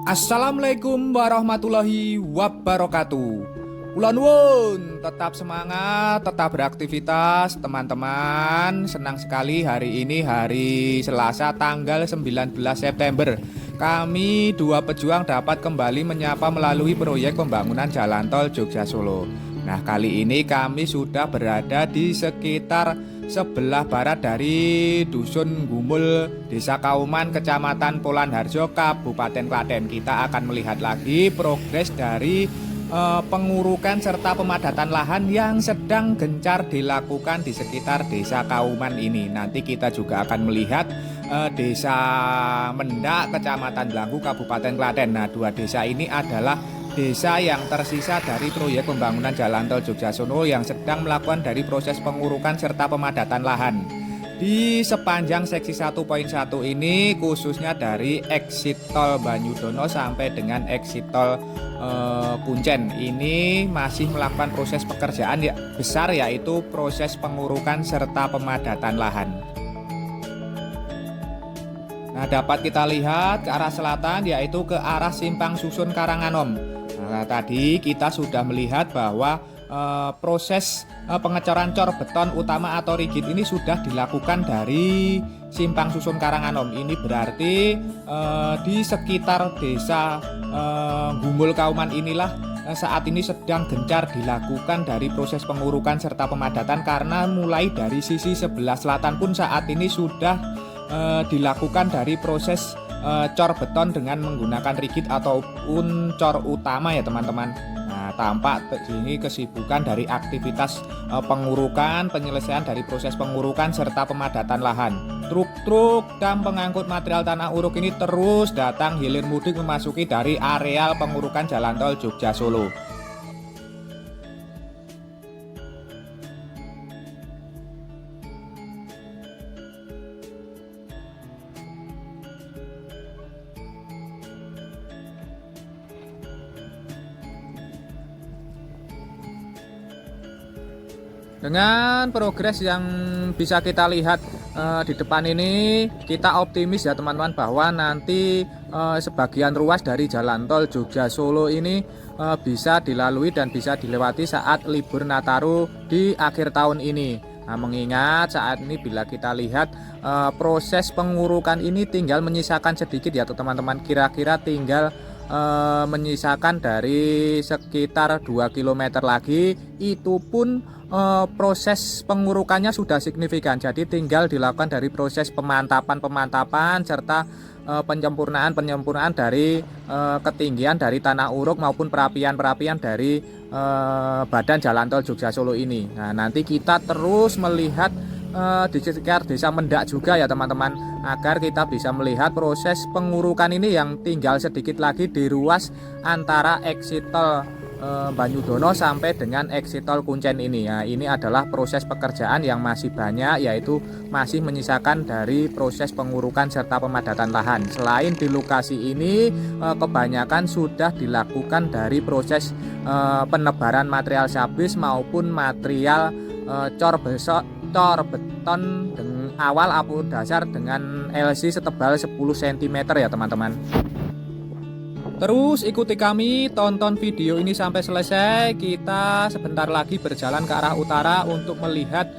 Assalamualaikum warahmatullahi wabarakatuh. Kula nuwun, tetap semangat, tetap beraktivitas teman-teman. Senang sekali hari ini hari Selasa tanggal 19 September. Kami dua pejuang dapat kembali menyapa melalui proyek pembangunan jalan tol Jogja Solo. Nah, kali ini kami sudah berada di sekitar sebelah barat dari Dusun Gumul, Desa Kauman, Kecamatan Polanharjo, Kabupaten Klaten. Kita akan melihat lagi progres dari pengurukan serta pemadatan lahan yang sedang gencar dilakukan di sekitar Desa Kauman ini. Nanti kita juga akan melihat Desa Mendak, Kecamatan Blanggu, Kabupaten Klaten. Nah, dua desa ini adalah desa yang tersisa dari proyek pembangunan jalan tol Jogja Solo yang sedang melakukan dari proses pengurukan serta pemadatan lahan. Di sepanjang seksi 1.1 ini khususnya dari exit tol Banyudono sampai dengan exit tol Kuncen ini masih melakukan proses pekerjaan besar, yaitu proses pengurukan serta pemadatan lahan. Nah, dapat kita lihat ke arah selatan, yaitu ke arah Simpang Susun Karanganom. Nah, tadi kita sudah melihat bahwa proses pengecoran cor beton utama atau rigid ini sudah dilakukan dari Simpang Susun Karanganom. Ini berarti di sekitar desa Gumul Kauman inilah saat ini sedang gencar dilakukan dari proses pengurukan serta pemadatan, karena mulai dari sisi sebelah selatan pun saat ini sudah dilakukan dari proses cor beton dengan menggunakan rigid ataupun cor utama ya teman-teman. Nah, tampak ini kesibukan dari aktivitas pengurukan, penyelesaian dari proses pengurukan serta pemadatan lahan. Truk-truk dan pengangkut material tanah uruk ini terus datang hilir mudik memasuki dari areal pengurukan jalan tol Jogja Solo. Dengan progres yang bisa kita lihat di depan ini, kita optimis ya teman-teman bahwa nanti sebagian ruas dari jalan tol Jogja Solo ini bisa dilalui dan bisa dilewati saat libur Nataru di akhir tahun ini. Nah, mengingat saat ini bila kita lihat proses pengurukan ini tinggal menyisakan sedikit ya teman-teman, kira-kira tinggal menyisakan dari sekitar 2 km lagi, itu pun proses pengurukannya sudah signifikan. Jadi tinggal dilakukan dari proses pemantapan serta penyempurnaan dari ketinggian dari tanah uruk maupun perapian dari badan jalan tol Jogja Solo ini. Nah, nanti kita terus melihat di sekitar desa Mendak juga ya teman-teman, agar kita bisa melihat proses pengurukan ini yang tinggal sedikit lagi di ruas antara exit tol Banyudono sampai dengan exit tol Kuncen ini. Nah, ini adalah proses pekerjaan yang masih banyak, yaitu masih menyisakan dari proses pengurukan serta pemadatan lahan. Selain di lokasi ini kebanyakan sudah dilakukan dari proses penebaran material sablis maupun material cor beton dengan awal apur dasar dengan LC setebal 10 cm ya teman-teman. Terus ikuti kami, tonton video ini sampai selesai. Kita sebentar lagi berjalan ke arah utara untuk melihat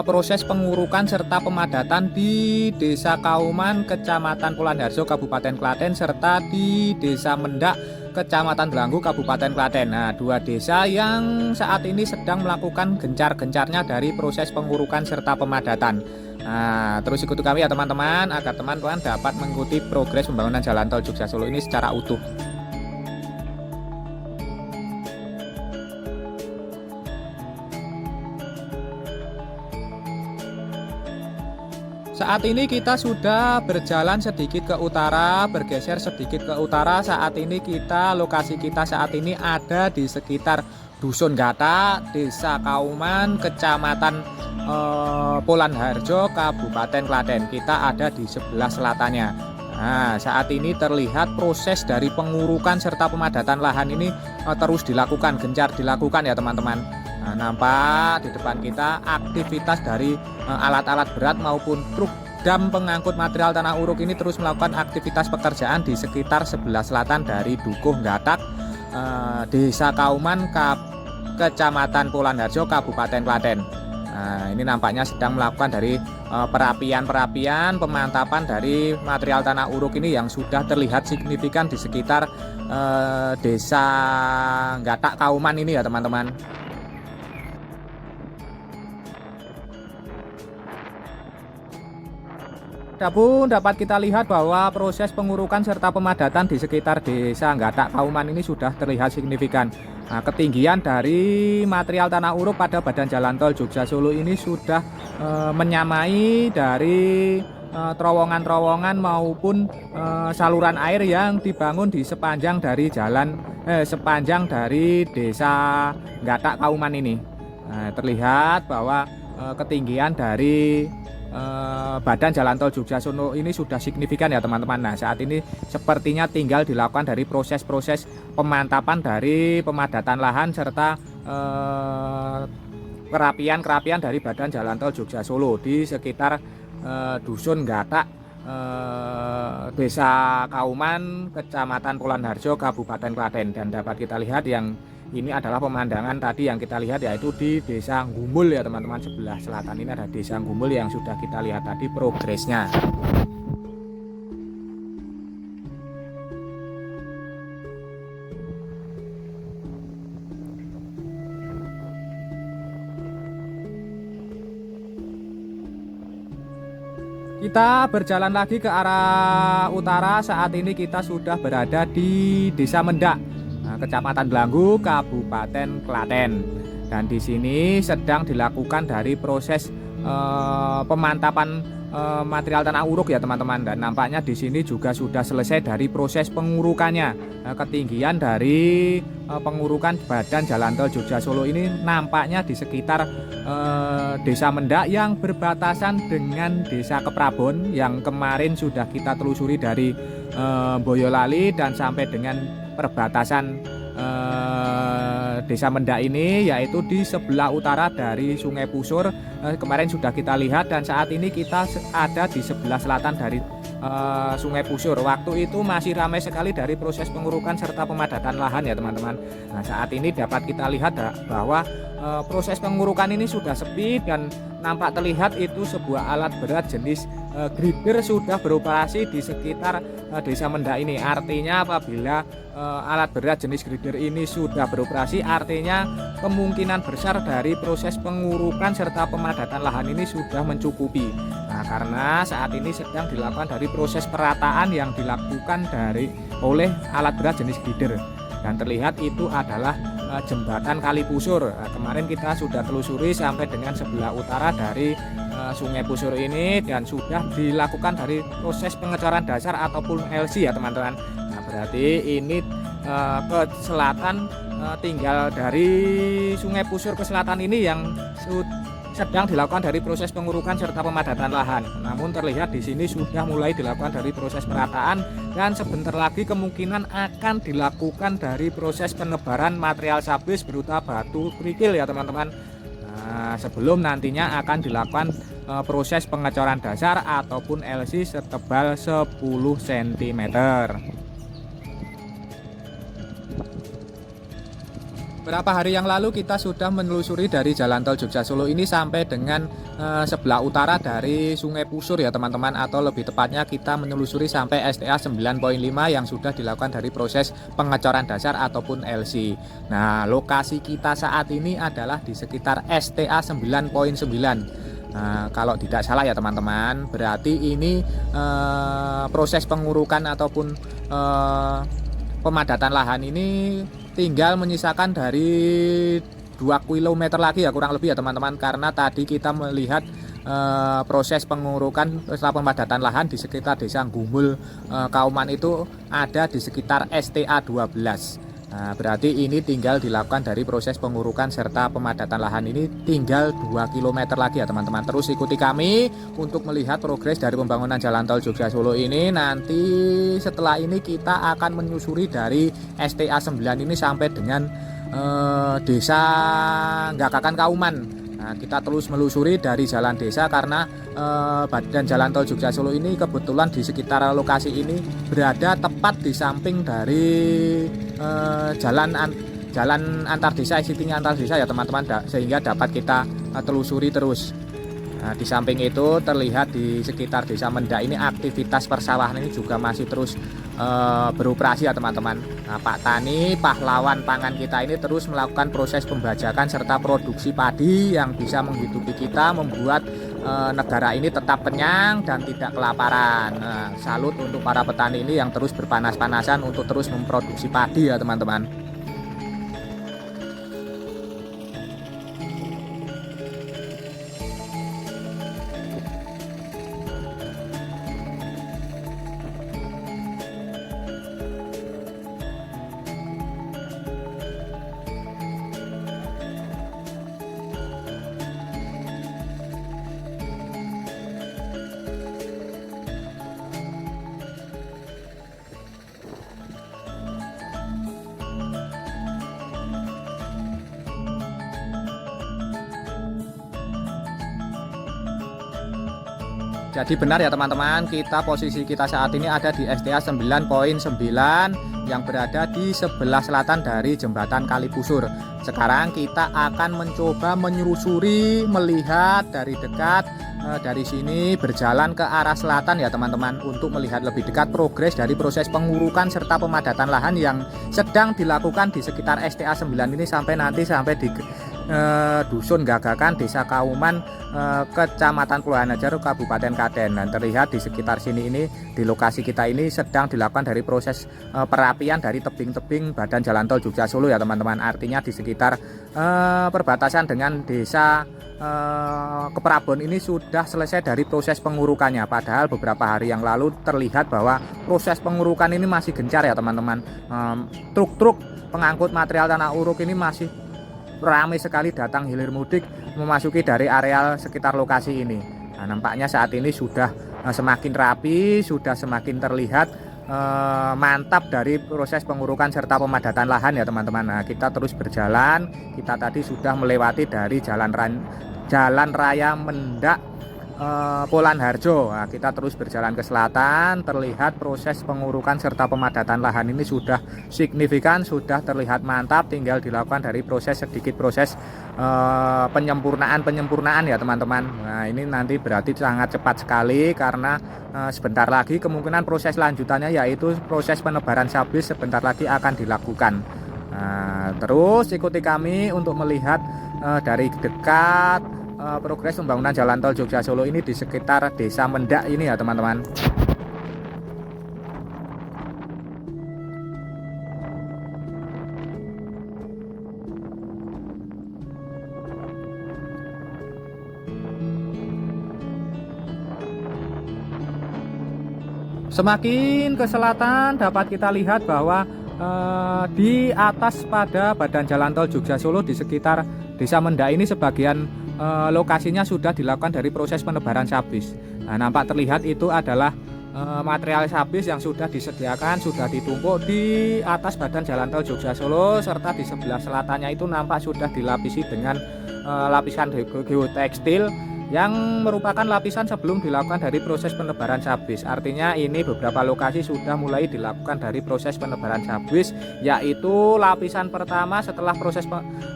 proses pengurukan serta pemadatan di Desa Kauman, Kecamatan Polanharjo, Kabupaten Klaten, serta di Desa Mendak, Kecamatan Blanggu, Kabupaten Klaten. Nah, dua desa yang saat ini sedang melakukan gencar-gencarnya dari proses pengurukan serta pemadatan. Nah, terus ikuti kami ya teman-teman, agar teman-teman dapat mengikuti progres pembangunan jalan tol Jogja Solo ini secara utuh. Saat ini kita sudah berjalan sedikit ke utara, bergeser sedikit ke utara. Saat ini lokasi kita saat ini ada di sekitar Dusun Gata, Desa Kauman, Kecamatan Polanharjo, Kabupaten Klaten. Kita ada di sebelah selatannya. Nah, saat ini terlihat proses dari pengurukan serta pemadatan lahan ini terus dilakukan, gencar dilakukan ya teman-teman. Nah, nampak di depan kita aktivitas dari alat-alat berat maupun truk dam pengangkut material tanah uruk ini terus melakukan aktivitas pekerjaan di sekitar sebelah selatan dari Dukuh Gatak, Desa Kauman, Kecamatan Polanharjo, Kabupaten Klaten. Nah, ini nampaknya sedang melakukan dari perapian pemantapan dari material tanah uruk ini yang sudah terlihat signifikan di sekitar Desa Gatak Kauman ini ya teman-teman. Adapun dapat kita lihat bahwa proses pengurukan serta pemadatan di sekitar Desa Gatak Kauman ini sudah terlihat signifikan. Nah, ketinggian dari material tanah uruk pada badan jalan tol Jogja Solo ini sudah menyamai dari terowongan-terowongan maupun saluran air yang dibangun di sepanjang dari Desa Gatak Kauman ini. Nah, terlihat bahwa ketinggian dari badan jalan tol Jogja Solo ini sudah signifikan ya teman-teman. Nah, saat ini sepertinya tinggal dilakukan dari proses-proses pemantapan dari pemadatan lahan serta kerapian dari badan jalan tol Jogja Solo di sekitar Dusun Gatak, Desa Kauman, Kecamatan Polanharjo, Kabupaten Klaten. Dan dapat kita lihat yang ini adalah pemandangan tadi yang kita lihat, yaitu di Desa Gumul ya teman-teman. Sebelah selatan ini ada Desa Gumul yang sudah kita lihat tadi progresnya. Kita berjalan lagi ke arah utara. Saat ini kita sudah berada di Desa Mendak, Kecamatan Blanggu, Kabupaten Klaten. Dan di sini sedang dilakukan dari proses pemantapan material tanah uruk ya teman-teman. Dan nampaknya di sini juga sudah selesai dari proses pengurukannya. Ketinggian dari pengurukan badan jalan tol Jogja Solo ini nampaknya di sekitar Desa Mendak yang berbatasan dengan Desa Keprabon yang kemarin sudah kita telusuri dari Boyolali dan sampai dengan perbatasan Desa Mendak ini, yaitu di sebelah utara dari Sungai Pusur. Kemarin sudah kita lihat, dan saat ini kita ada di sebelah selatan dari Sungai Pusur. Waktu itu masih ramai sekali dari proses pengurukan serta pemadatan lahan ya teman-teman. Nah, saat ini dapat kita lihat bahwa proses pengurukan ini sudah sepi dan nampak terlihat itu sebuah alat berat jenis grider sudah beroperasi di sekitar Desa Mendak ini. Artinya apabila alat berat jenis grider ini sudah beroperasi, artinya kemungkinan besar dari proses pengurukan serta pemadatan lahan ini sudah mencukupi. Nah, karena saat ini sedang dilakukan dari proses perataan yang dilakukan oleh alat berat jenis grider. Dan terlihat itu adalah jembatan Kali Pusur. Nah, kemarin kita sudah telusuri sampai dengan sebelah utara dari Sungai Pusur ini, dan sudah dilakukan dari proses pengecoran dasar ataupun LC ya teman-teman. Nah, berarti ini ke selatan, tinggal dari Sungai Pusur ke selatan ini yang sedang dilakukan dari proses pengurukan serta pemadatan lahan. Namun terlihat di sini sudah mulai dilakukan dari proses perataan, dan sebentar lagi kemungkinan akan dilakukan dari proses penebaran material sabis berupa batu kerikil ya teman-teman. Nah, sebelum nantinya akan dilakukan proses pengecoran dasar ataupun LC setebal 10 cm. Beberapa hari yang lalu kita sudah menelusuri dari jalan tol Jogja Solo ini sampai dengan sebelah utara dari Sungai Pusur ya teman-teman, atau lebih tepatnya kita menelusuri sampai STA 9.5 yang sudah dilakukan dari proses pengecoran dasar ataupun LC. Nah, lokasi kita saat ini adalah di sekitar STA 9.9. Nah, kalau tidak salah ya teman-teman, berarti ini proses pengurukan ataupun pemadatan lahan ini tinggal menyisakan dari 2 km lagi ya kurang lebih ya teman-teman, karena tadi kita melihat proses pengurukan setelah pemadatan lahan di sekitar Desa Gumul Kauman itu ada di sekitar STA 12. Nah, berarti ini tinggal dilakukan dari proses pengurukan serta pemadatan lahan ini tinggal 2 km lagi ya teman-teman. Terus ikuti kami untuk melihat progres dari pembangunan jalan tol Jogja Solo ini. Nanti setelah ini kita akan menyusuri dari STA 9 ini sampai dengan Desa Gakakan Kauman. Nah, kita terus melusuri dari jalan desa karena badan jalan tol Jogja Solo ini kebetulan di sekitar lokasi ini berada tepat di samping dari jalan antar desa, existing antar desa ya teman-teman, sehingga dapat kita telusuri terus. Nah, di samping itu terlihat di sekitar desa Mendak ini aktivitas persawahan ini juga masih terus beroperasi ya teman-teman. Nah, Pak Tani, pahlawan pangan kita ini terus melakukan proses pembajakan serta produksi padi yang bisa menghidupi kita, membuat negara ini tetap kenyang dan tidak kelaparan. Nah, salut untuk para petani ini yang terus berpanas-panasan untuk terus memproduksi padi ya teman-teman. Jadi benar ya teman-teman, posisi kita saat ini ada di STA 9.9 yang berada di sebelah selatan dari jembatan Kalipusur. Sekarang kita akan mencoba menyusuri, melihat dari dekat dari sini berjalan ke arah selatan ya teman-teman, untuk melihat lebih dekat progres dari proses pengurukan serta pemadatan lahan yang sedang dilakukan di sekitar STA 9 ini sampai di Dusun Gagakan, Desa Kauman, Kecamatan Purwanajar, Kabupaten Klaten. Dan terlihat di sekitar sini ini, di lokasi kita ini sedang dilakukan dari proses perapian dari tebing-tebing badan jalan tol Jogja Solo ya teman-teman. Artinya di sekitar perbatasan dengan desa Keprabon ini sudah selesai dari proses pengurukannya. Padahal beberapa hari yang lalu terlihat bahwa proses pengurukan ini masih gencar ya teman-teman. Truk-truk pengangkut material tanah uruk ini masih ramai sekali datang hilir mudik memasuki dari areal sekitar lokasi ini. Nah, nampaknya saat ini sudah semakin rapi, sudah semakin terlihat mantap dari proses pengurukan serta pemadatan lahan ya teman-teman. Nah, kita terus berjalan, kita tadi sudah melewati dari jalan raya Mendak Polan Harjo. Nah, kita terus berjalan ke selatan, terlihat proses pengurukan serta pemadatan lahan ini sudah signifikan, sudah terlihat mantap, tinggal dilakukan dari sedikit proses penyempurnaan ya teman-teman. Nah, ini nanti berarti sangat cepat sekali karena sebentar lagi kemungkinan proses lanjutannya yaitu proses penebaran sablis sebentar lagi akan dilakukan. Nah, terus ikuti kami untuk melihat dari dekat progres pembangunan jalan tol Jogja Solo ini di sekitar desa Mendak ini ya teman-teman. Semakin ke selatan dapat kita lihat bahwa di atas pada badan jalan tol Jogja Solo di sekitar desa Mendak ini sebagian lokasinya sudah dilakukan dari proses penebaran sablis. Nah, nampak terlihat itu adalah material sablis yang sudah disediakan, sudah ditumpuk di atas badan jalan tol Jogja Solo, serta di sebelah selatannya itu nampak sudah dilapisi dengan lapisan geotekstil yang merupakan lapisan sebelum dilakukan dari proses penebaran sablis. Artinya ini beberapa lokasi sudah mulai dilakukan dari proses penebaran sablis, yaitu lapisan pertama setelah proses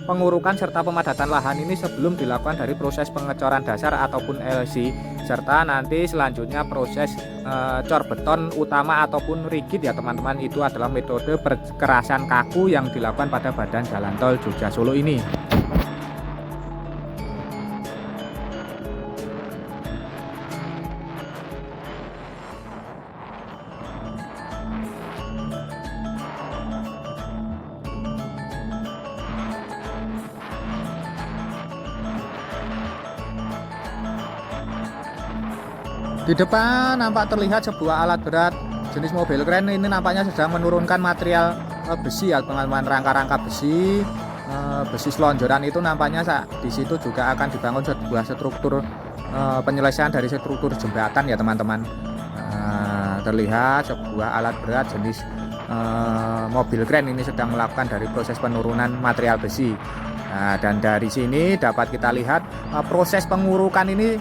pengurukan serta pemadatan lahan ini sebelum dilakukan dari proses pengecoran dasar ataupun LC, serta nanti selanjutnya proses cor beton utama ataupun rigid ya teman-teman. Itu adalah metode perkerasan kaku yang dilakukan pada badan jalan tol Jogja Solo ini. Di depan nampak terlihat sebuah alat berat jenis mobil kren, ini nampaknya sedang menurunkan material besi ya teman-teman, rangka-rangka besi, besi selonjoran itu nampaknya di situ juga akan dibangun sebuah struktur penyelesaian dari struktur jembatan ya teman-teman. Terlihat sebuah alat berat jenis mobil kren ini sedang melakukan dari proses penurunan material besi. Nah, dan dari sini dapat kita lihat proses pengurukan ini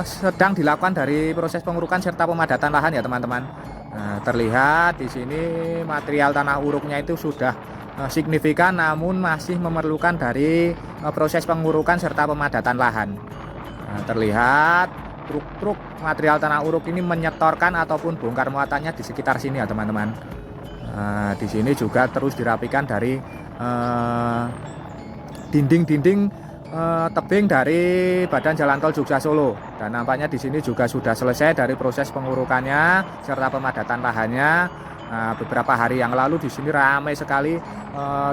sedang dilakukan dari proses pengurukan serta pemadatan lahan ya teman-teman. Nah, terlihat di sini material tanah uruknya itu sudah signifikan, namun masih memerlukan dari proses pengurukan serta pemadatan lahan. Nah, terlihat truk-truk material tanah uruk ini menyetorkan ataupun bongkar muatannya di sekitar sini ya teman-teman. Nah, di sini juga terus dirapikan dari dinding-dinding tebing dari badan jalan tol Jogja Solo, dan nampaknya di sini juga sudah selesai dari proses pengurukannya serta pemadatan lahannya. Nah, beberapa hari yang lalu di sini ramai sekali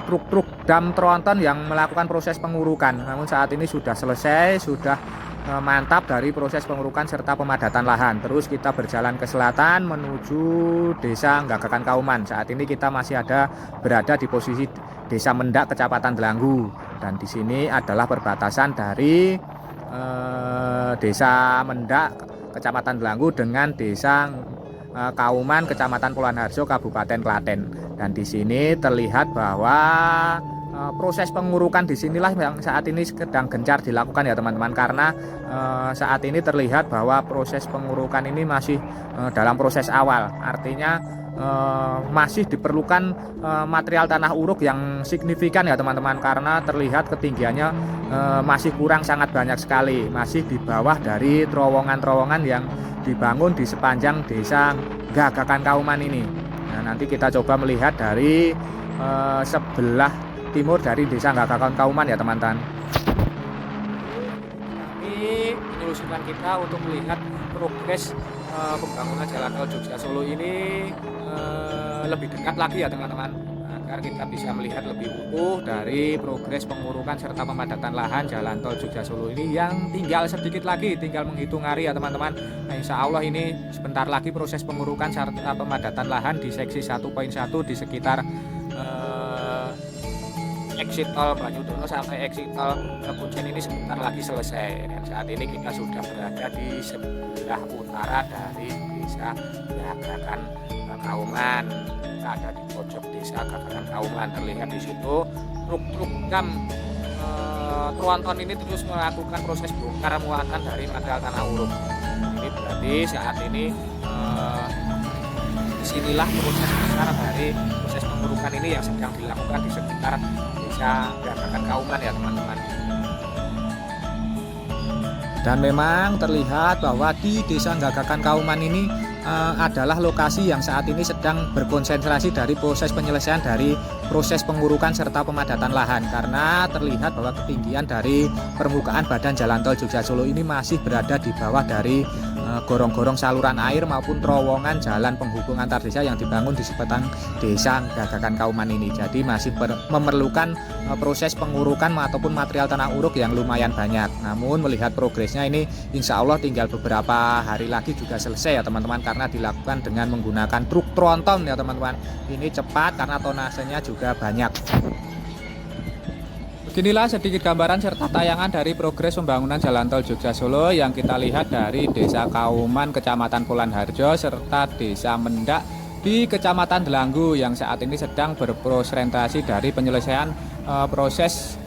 truk-truk dam tronton yang melakukan proses pengurukan. Namun saat ini sudah selesai, sudah mantap dari proses pengurukan serta pemadatan lahan. Terus kita berjalan ke selatan menuju Desa Gagakan Kauman. Saat ini kita masih berada di posisi Desa Mendak, Kecamatan Delanggu. Dan di sini adalah perbatasan dari Desa Mendak, Kecamatan Delanggu dengan Desa Kauman, Kecamatan Puluhan Harjo, Kabupaten Klaten. Dan di sini terlihat bahwa proses pengurukan di sinilah yang saat ini sedang gencar dilakukan ya teman-teman, karena saat ini terlihat bahwa proses pengurukan ini masih dalam proses awal. Artinya masih diperlukan material tanah uruk yang signifikan ya teman-teman, karena terlihat ketinggiannya masih kurang sangat banyak sekali, masih di bawah dari terowongan-terowongan yang dibangun di sepanjang Desa Gagakan Kauman ini. Nah, nanti kita coba melihat dari sebelah timur dari Desa Gagakan Kauman ya teman-teman. Ini penelusuran kita untuk melihat progres pembangunan jalan tol Jogja Solo ini lebih dekat lagi ya teman-teman, agar kita bisa melihat lebih utuh dari progres pengurukan serta pemadatan lahan jalan tol Jogja Solo ini yang tinggal sedikit lagi, tinggal menghitung hari ya teman-teman. Nah, insya Allah ini sebentar lagi proses pengurukan serta pemadatan lahan di seksi 1.1 di sekitar exit tol Banyudono sampai exit tol Kuncen ini sebentar lagi selesai. Dan saat ini kita sudah berada di sebelah utara dari Desa Gagakan Kauman. Kita ada di pojok Desa Gagakan Kauman. Terlihat di situ truk-truk dam tronton ini terus melakukan proses bongkar muatan dari material tanah uruk. Ini berarti saat ini disinilah proses besar dari proses pengurukan ini yang sedang dilakukan di sekitar Desa Gagakan Kauman ya teman-teman. Dan memang terlihat bahwa di Desa Gagakan Kauman ini adalah lokasi yang saat ini sedang berkonsentrasi dari proses penyelesaian dari proses pengurukan serta pemadatan lahan, karena terlihat bahwa ketinggian dari permukaan badan jalan tol Jogja Solo ini masih berada di bawah dari gorong-gorong saluran air maupun terowongan jalan penghubung antar desa yang dibangun di sepanjang Desa Gagakan Kauman ini. Jadi masih memerlukan proses pengurukan ataupun material tanah uruk yang lumayan banyak. Namun melihat progresnya ini insya Allah tinggal beberapa hari lagi juga selesai ya teman-teman, karena dilakukan dengan menggunakan truk tronton ya teman-teman. Ini cepat karena tonasenya juga banyak. Beginilah sedikit gambaran serta tayangan dari progres pembangunan jalan tol Jogja Solo yang kita lihat dari Desa Kauman, Kecamatan Puluhan Harjo, serta Desa Mendak di Kecamatan Delanggu yang saat ini sedang berprosentasi dari penyelesaian proses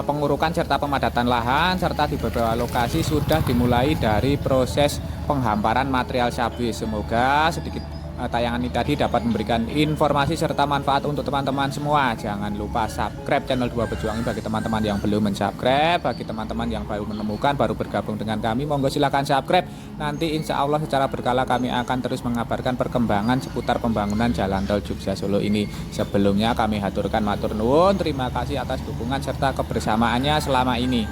pengurukan serta pemadatan lahan, serta di beberapa lokasi sudah dimulai dari proses penghamparan material cabai. Semoga sedikit tayangan ini tadi dapat memberikan informasi serta manfaat untuk teman-teman semua. Jangan lupa subscribe channel Dua Pejuang ini bagi teman-teman yang belum mensubscribe. Bagi teman-teman yang baru menemukan, baru bergabung dengan kami, monggo silahkan subscribe. Nanti insya Allah secara berkala kami akan terus mengabarkan perkembangan seputar pembangunan jalan tol Jogja Solo ini. Sebelumnya kami haturkan matur nuwun, terima kasih atas dukungan serta kebersamaannya selama ini.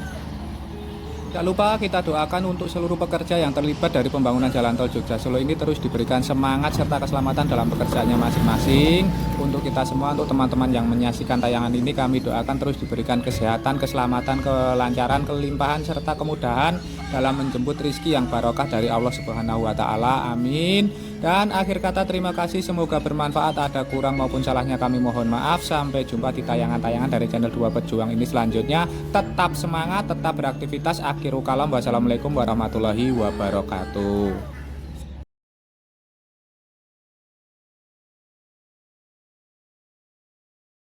Tak lupa kita doakan untuk seluruh pekerja yang terlibat dari pembangunan jalan tol Jogja Solo ini terus diberikan semangat serta keselamatan dalam pekerjaannya masing-masing. Untuk kita semua, untuk teman-teman yang menyaksikan tayangan ini, kami doakan terus diberikan kesehatan, keselamatan, kelancaran, kelimpahan, serta kemudahan dalam menjemput rizki yang barokah dari Allah Subhanahu wa Ta'ala. Amin. Dan akhir kata terima kasih, semoga bermanfaat. Ada kurang maupun salahnya kami mohon maaf. Sampai jumpa di tayangan-tayangan dari channel Dua Pejuang ini selanjutnya. Tetap semangat, tetap beraktivitas. Akhirul kalam, wassalamualaikum warahmatullahi wabarakatuh.